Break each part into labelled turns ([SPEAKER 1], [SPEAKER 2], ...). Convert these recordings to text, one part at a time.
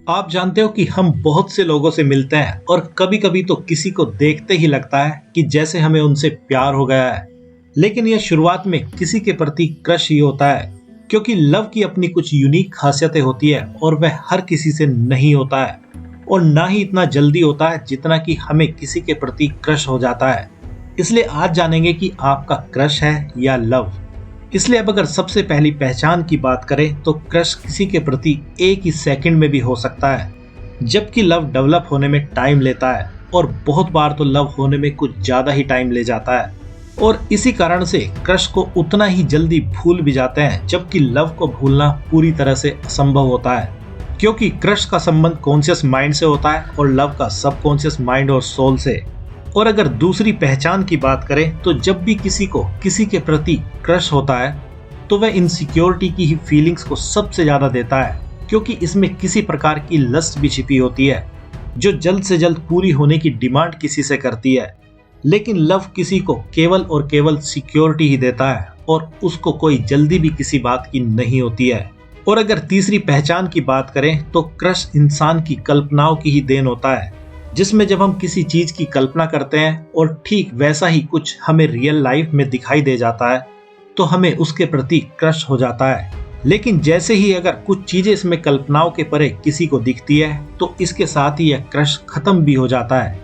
[SPEAKER 1] आप जानते हो कि हम बहुत से लोगों से मिलते हैं और कभी कभी तो किसी को देखते ही लगता है कि जैसे हमें उनसे प्यार हो गया है। लेकिन यह शुरुआत में किसी के प्रति क्रश ही होता है, क्योंकि लव की अपनी कुछ यूनिक खासियतें होती है और वह हर किसी से नहीं होता है और ना ही इतना जल्दी होता है जितना कि हमें किसी के प्रति क्रश हो जाता है। इसलिए आज जानेंगे कि आपका क्रश है या लव। इसलिए अब अगर सबसे पहली पहचान की बात करें तो क्रश किसी के प्रति एक ही सेकंड में भी हो सकता है, जबकि लव डेवलप होने में टाइम लेता है और बहुत बार तो लव होने में कुछ ज्यादा ही टाइम ले जाता है। और इसी कारण से क्रश को उतना ही जल्दी भूल भी जाते हैं, जबकि लव को भूलना पूरी तरह से असंभव होता है, क्योंकि क्रश का संबंध कॉन्शियस माइंड से होता है और लव का सबकॉन्शियस माइंड और सोल से। और अगर दूसरी पहचान की बात करें तो जब भी किसी को किसी के प्रति क्रश होता है तो वह इनसिक्योरिटी की ही फीलिंग्स को सबसे ज्यादा देता है, क्योंकि इसमें किसी प्रकार की लस्ट भी छिपी होती है जो जल्द से जल्द पूरी होने की डिमांड किसी से करती है। लेकिन लव किसी को केवल और केवल सिक्योरिटी ही देता है और उसको कोई जल्दी भी किसी बात की नहीं होती है। और अगर तीसरी पहचान की बात करें तो क्रश इंसान की कल्पनाओं की ही देन होता है, जिसमें जब हम किसी चीज की कल्पना करते हैं और ठीक वैसा ही कुछ हमें रियल लाइफ में दिखाई दे जाता है तो हमें उसके प्रति क्रश हो जाता है। लेकिन जैसे ही अगर कुछ चीजें इसमें कल्पनाओं के परे किसी को दिखती है तो इसके साथ ही यह क्रश खत्म भी हो जाता है।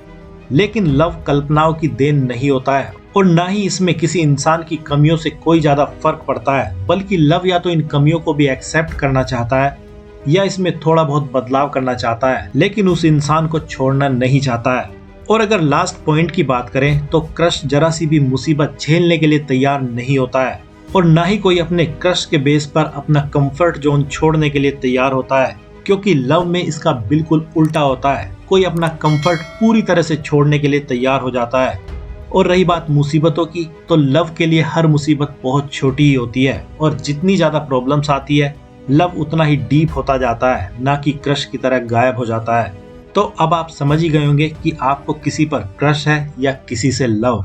[SPEAKER 1] लेकिन लव कल्पनाओं की देन नहीं होता है और ना ही इसमें किसी इंसान की कमियों से कोई ज्यादा फर्क पड़ता है, बल्कि लव या तो इन कमियों को भी एक्सेप्ट करना चाहता है या इसमें थोड़ा बहुत बदलाव करना चाहता है, लेकिन उस इंसान को छोड़ना नहीं चाहता है। और अगर लास्ट पॉइंट की बात करें तो क्रश जरा सी भी मुसीबत झेलने के लिए तैयार नहीं होता है और ना ही कोई अपने क्रश के बेस पर अपना कंफर्ट जोन छोड़ने के लिए तैयार होता है, क्योंकि लव में इसका बिल्कुल उल्टा होता है। कोई अपना कंफर्ट पूरी तरह से छोड़ने के लिए तैयार हो जाता है। और रही बात मुसीबतों की, तो लव के लिए हर मुसीबत बहुत छोटी ही होती है और जितनी ज्यादा प्रॉब्लम्स आती है लव उतना ही डीप होता जाता है, ना कि क्रश की तरह गायब हो जाता है। तो अब आप समझ ही गए होंगे कि आपको किसी पर क्रश है या किसी से लव।